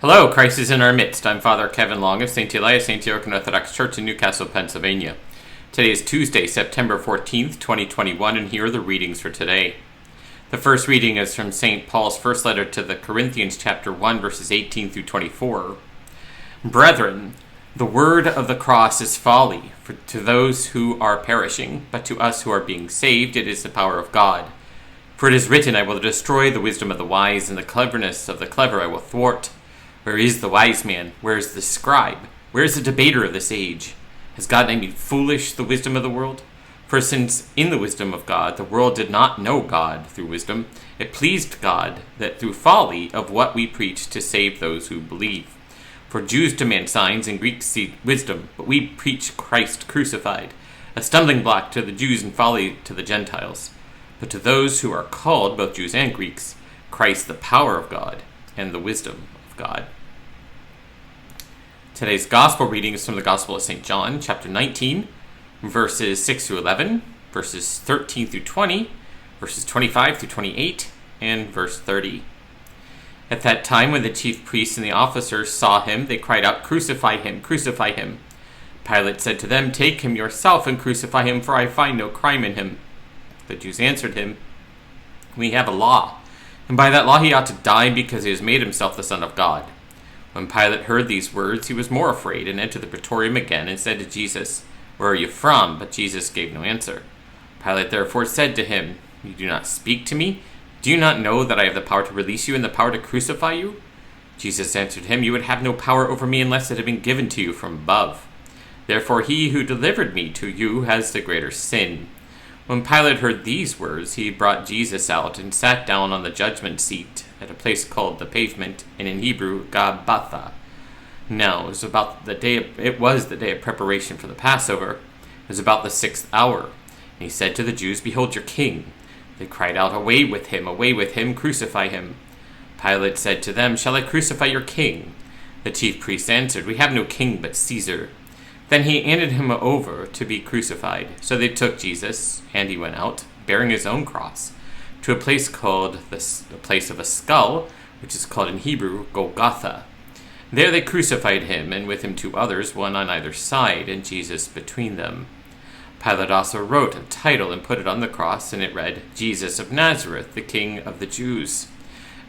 Hello, Christ is in our midst. I'm Father Kevin Long of St. Elias Antiochian Orthodox Church in Newcastle, Pennsylvania. Today is Tuesday, September 14th, 2021, and here are the readings for today. The first reading is from St. Paul's first letter to the Corinthians, chapter 1, verses 18 through 24. Brethren, the word of the cross is folly to those who are perishing, but to us who are being saved it is the power of God. For it is written, I will destroy the wisdom of the wise, and the cleverness of the clever I will thwart. Where is the wise man? Where is the scribe? Where is the debater of this age? Has God made foolish the wisdom of the world? For since in the wisdom of God the world did not know God through wisdom, it pleased God that through folly of what we preach to save those who believe. For Jews demand signs and Greeks seek wisdom, but we preach Christ crucified, a stumbling block to the Jews and folly to the Gentiles. But to those who are called, both Jews and Greeks, Christ the power of God and the wisdom of God. Today's Gospel reading is from the Gospel of St. John, chapter 19, verses 6 through 11, verses 13 through 20, verses 25 through 28, and verse 30. At that time, when the chief priests and the officers saw him, they cried out, Crucify him, crucify him. Pilate said to them, Take him yourself and crucify him, for I find no crime in him. The Jews answered him, We have a law, and by that law he ought to die because he has made himself the Son of God. When Pilate heard these words, he was more afraid, and entered the praetorium again, and said to Jesus, Where are you from? But Jesus gave no answer. Pilate therefore said to him, You do not speak to me? Do you not know that I have the power to release you and the power to crucify you? Jesus answered him, You would have no power over me unless it had been given to you from above. Therefore he who delivered me to you has the greater sin. When Pilate heard these words, he brought Jesus out and sat down on the judgment seat at a place called the Pavement, and in Hebrew, Gabbatha. Now, it was the day of preparation for the Passover. It was about the 6th hour. And he said to the Jews, Behold your king. They cried out, Away with him, crucify him. Pilate said to them, Shall I crucify your king? The chief priests answered, We have no king but Caesar. Then he handed him over to be crucified. So they took Jesus, and he went out, bearing his own cross, to a place called the place of a skull, which is called in Hebrew Golgotha. There they crucified him, and with him 2 others, one on either side, and Jesus between them. Pilate also wrote a title and put it on the cross, and it read, Jesus of Nazareth, the King of the Jews.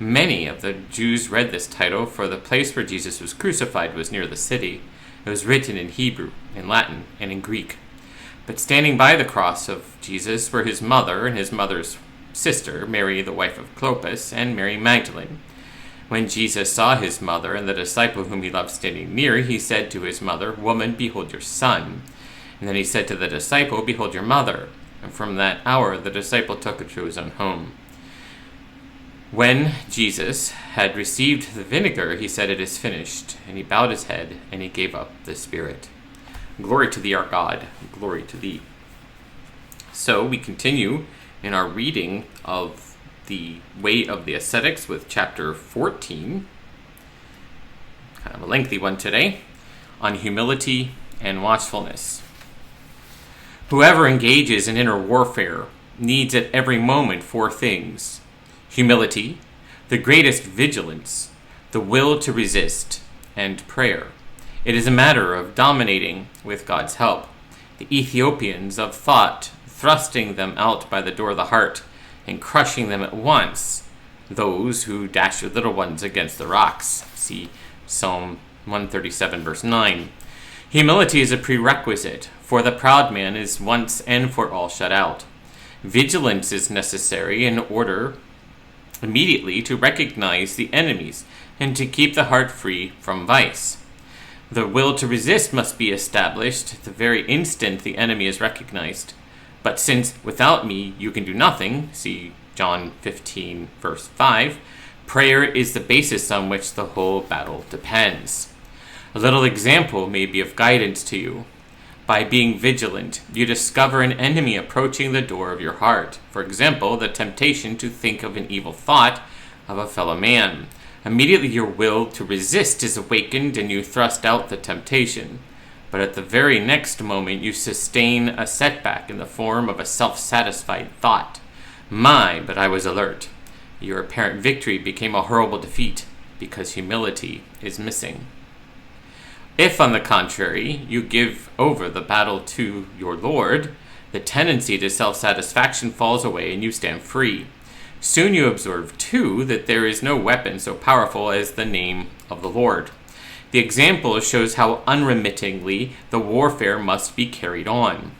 Many of the Jews read this title, for the place where Jesus was crucified was near the city. It was written in Hebrew, in Latin, and in Greek. But standing by the cross of Jesus were his mother and his mother's sister, Mary the wife of Clopas, and Mary Magdalene. When Jesus saw his mother and the disciple whom he loved standing near, he said to his mother, Woman, behold your son. And then he said to the disciple, Behold your mother. And from that hour the disciple took her to his own home. When Jesus had received the vinegar, he said, It is finished. And he bowed his head, and he gave up the spirit. Glory to thee, our God. Glory to thee. So we continue in our reading of the Way of the Ascetics with chapter 14. Kind of a lengthy one today, on humility and watchfulness. Whoever engages in inner warfare needs at every moment 4 things. Humility, the greatest vigilance, the will to resist, and prayer. It is a matter of dominating with God's help. The Ethiopians of thought, thrusting them out by the door of the heart, and crushing them at once, those who dash your little ones against the rocks. See Psalm 137, verse 9. Humility is a prerequisite, for the proud man is once and for all shut out. Vigilance is necessary in order immediately to recognize the enemies and to keep the heart free from vice. The will to resist must be established the very instant the enemy is recognized. But since without me you can do nothing, see John 15, verse 5, prayer is the basis on which the whole battle depends. A little example may be of guidance to you. By being vigilant, you discover an enemy approaching the door of your heart. For example, the temptation to think of an evil thought of a fellow man. Immediately your will to resist is awakened and you thrust out the temptation. But at the very next moment you sustain a setback in the form of a self-satisfied thought. But I was alert. Your apparent victory became a horrible defeat. because humility is missing. If, on the contrary, you give over the battle to your Lord, the tendency to self-satisfaction falls away and you stand free. Soon you observe, too, that there is no weapon so powerful as the name of the Lord. The example shows how unremittingly the warfare must be carried on.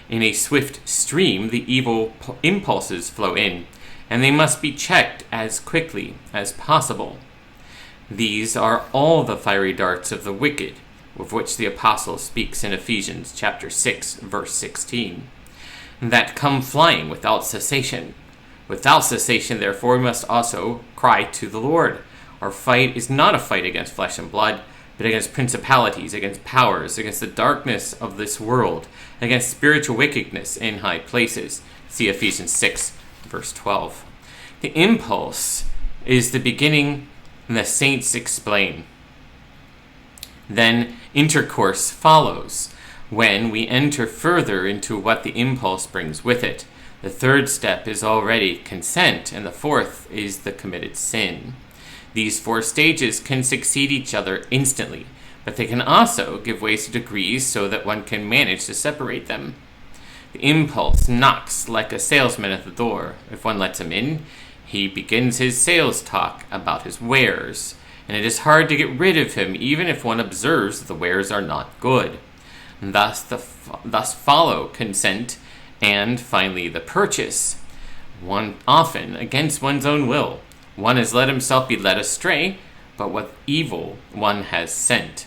In a swift stream, the evil impulses flow in, and they must be checked as quickly as possible. These are all the fiery darts of the wicked, of which the apostle speaks in Ephesians chapter 6, verse 16, that come flying without cessation. Without cessation, therefore, we must also cry to the Lord. Our fight is not a fight against flesh and blood, but against principalities, against powers, against the darkness of this world, against spiritual wickedness in high places. See Ephesians 6, verse 12. The impulse is the beginning, and the saints explain. Then intercourse follows, when we enter further into what the impulse brings with it. The third step is already consent, and the fourth is the committed sin. These four stages can succeed each other instantly, but they can also give way to degrees so that one can manage to separate them. The impulse knocks like a salesman at the door. If one lets him in, he begins his sales talk about his wares, and it is hard to get rid of him even if one observes that the wares are not good. Thus follow consent and finally the purchase. One often against one's own will. One has let himself be led astray, but with evil one has sent.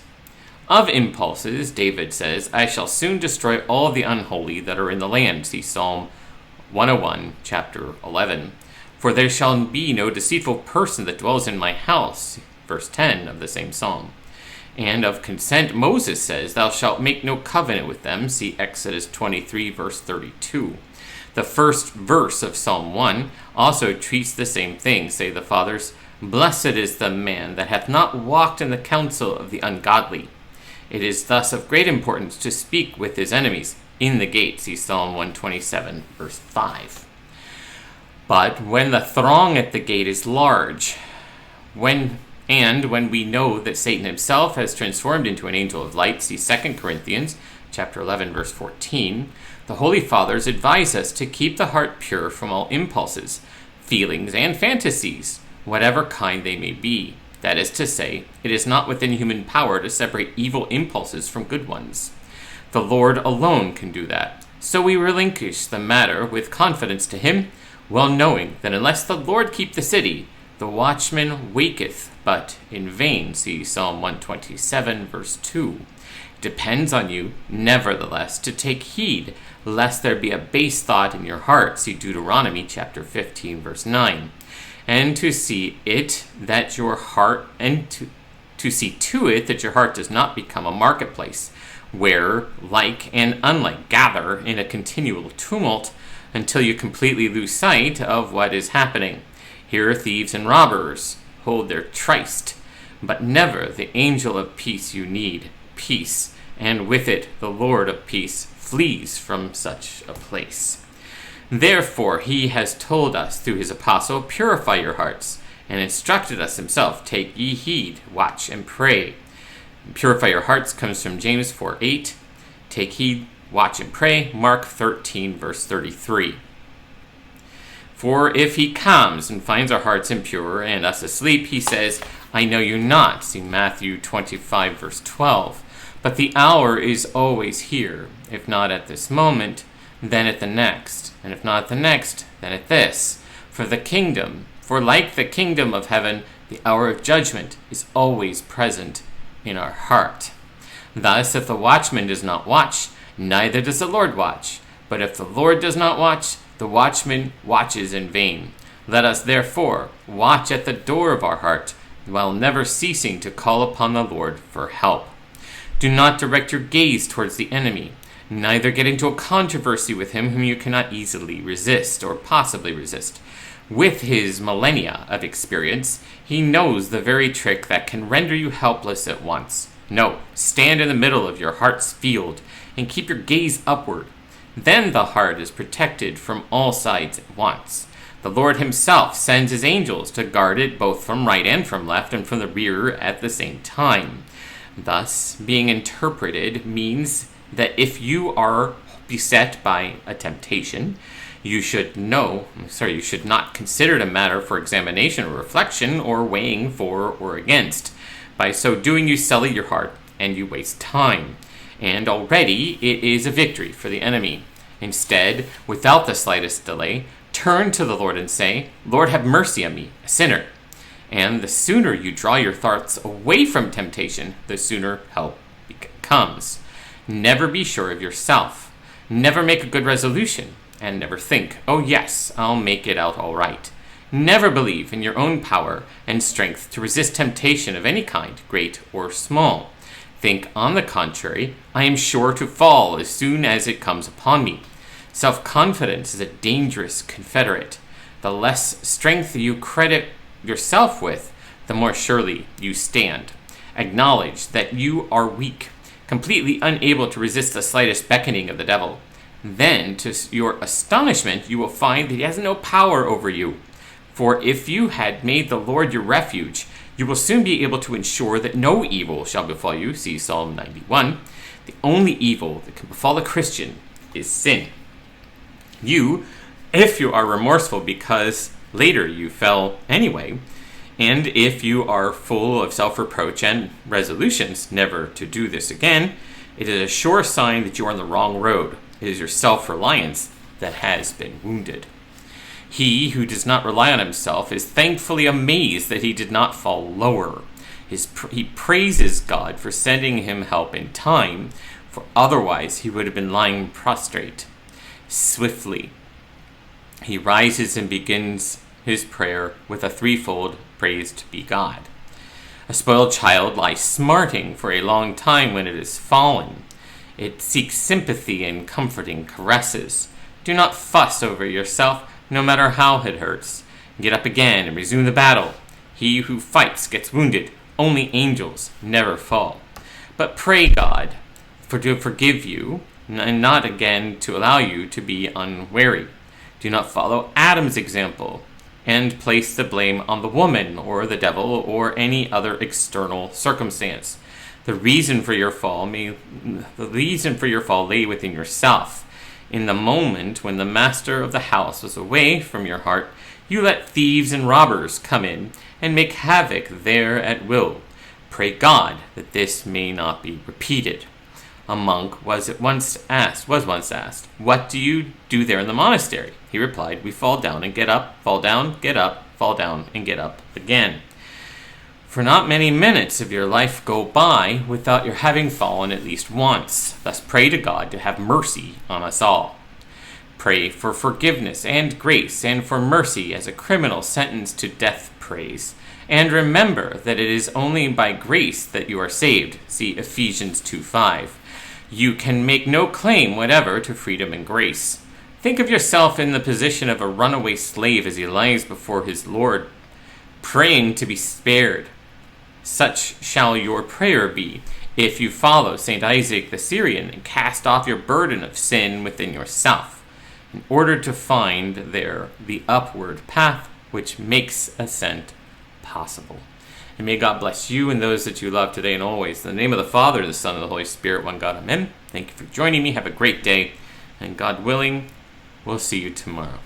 Of impulses, David says, I shall soon destroy all the unholy that are in the land. See Psalm 101, chapter 11. For there shall be no deceitful person that dwells in my house. Verse 10 of the same psalm. And of consent, Moses says, thou shalt make no covenant with them. See Exodus 23, verse 32. The first verse of Psalm 1 also treats the same thing. Say the fathers, blessed is the man that hath not walked in the counsel of the ungodly. It is thus of great importance to speak with his enemies in the gate. See Psalm 127, verse 5. But when the throng at the gate is large, when we know that Satan himself has transformed into an angel of light, see 2 Corinthians chapter 11, verse 14, the Holy Fathers advise us to keep the heart pure from all impulses, feelings, and fantasies, whatever kind they may be. That is to say, it is not within human power to separate evil impulses from good ones. The Lord alone can do that. So we relinquish the matter with confidence to him, well knowing that unless the Lord keep the city, the watchman waketh, but in vain. See Psalm 127, verse 2. It depends on you, nevertheless, to take heed, lest there be a base thought in your heart. See Deuteronomy chapter 15, verse 9. And to see it that your heart, and to see to it that your heart does not become a marketplace, where like and unlike gather in a continual tumult, until you completely lose sight of what is happening. Here thieves and robbers hold their tryst, but never the angel of peace you need, peace, and with it the Lord of peace flees from such a place. Therefore he has told us through his apostle, purify your hearts, and instructed us himself, take ye heed, watch and pray. Purify your hearts comes from James 4:8. Take heed, watch and pray, Mark 13, verse 33. For if he comes and finds our hearts impure and us asleep, he says, I know you not. See Matthew 25, verse 12. But the hour is always here, if not at this moment, then at the next, and if not at the next, then at this. For like the kingdom of heaven, the hour of judgment is always present in our heart. Thus, if the watchman does not watch, neither does the Lord watch. But if the Lord does not watch, the watchman watches in vain. Let us therefore watch at the door of our heart, while never ceasing to call upon the Lord for help. Do not direct your gaze towards the enemy, neither get into a controversy with him whom you cannot easily resist, or possibly resist. With his millennia of experience, he knows the very trick that can render you helpless at once. No, stand in the middle of your heart's field, and keep your gaze upward. Then the heart is protected from all sides at once. The Lord himself sends his angels to guard it both from right and from left and from the rear at the same time. Thus, being interpreted means that if you are beset by a temptation, you should not consider it a matter for examination or reflection or weighing for or against. By so doing, you sully your heart and you waste time. And already it is a victory for the enemy. Instead, without the slightest delay, turn to the Lord and say, Lord, have mercy on me, a sinner. And the sooner you draw your thoughts away from temptation, the sooner help comes. Never be sure of yourself. Never make a good resolution. And never think, oh yes, I'll make it out all right. Never believe in your own power and strength to resist temptation of any kind, great or small. Think, on the contrary, I am sure to fall as soon as it comes upon me. Self-confidence is a dangerous confederate. The less strength you credit yourself with, the more surely you stand. Acknowledge that you are weak, completely unable to resist the slightest beckoning of the devil. Then, to your astonishment, you will find that he has no power over you. For if you had made the Lord your refuge, you will soon be able to ensure that no evil shall befall you. See Psalm 91. The only evil that can befall a Christian is sin. You, if you are remorseful because later you fell anyway, and if you are full of self-reproach and resolutions never to do this again, it is a sure sign that you are on the wrong road. It is your self-reliance that has been wounded. He who does not rely on himself is thankfully amazed that he did not fall lower. He praises God for sending him help in time, for otherwise he would have been lying prostrate. Swiftly, he rises and begins his prayer with a threefold praised be God. A spoiled child lies smarting for a long time when it is fallen. It seeks sympathy and comforting caresses. Do not fuss over yourself, no matter how it hurts. Get up again and resume the battle. He who fights gets wounded. Only angels never fall. But pray God to forgive you, and not again to allow you to be unwary. Do not follow Adam's example and place the blame on the woman or the devil or any other external circumstance. The reason for your fall lay within yourself. In the moment when the master of the house was away from your heart, you let thieves and robbers come in and make havoc there at will. Pray God that this may not be repeated. A monk was once asked, "What do you do there in the monastery?" He replied, "We fall down and get up, fall down, get up, fall down, and get up again." For not many minutes of your life go by without your having fallen at least once. Thus pray to God to have mercy on us all. Pray for forgiveness and grace and for mercy as a criminal sentenced to death prays. And remember that it is only by grace that you are saved. See Ephesians 2:5. You can make no claim whatever to freedom and grace. Think of yourself in the position of a runaway slave as he lies before his Lord, praying to be spared. Such shall your prayer be if you follow St. Isaac the Syrian and cast off your burden of sin within yourself, in order to find there the upward path which makes ascent possible. And may God bless you and those that you love today and always. In the name of the Father, the Son, and the Holy Spirit, one God, amen. Thank you for joining me. Have a great day. And God willing, we'll see you tomorrow.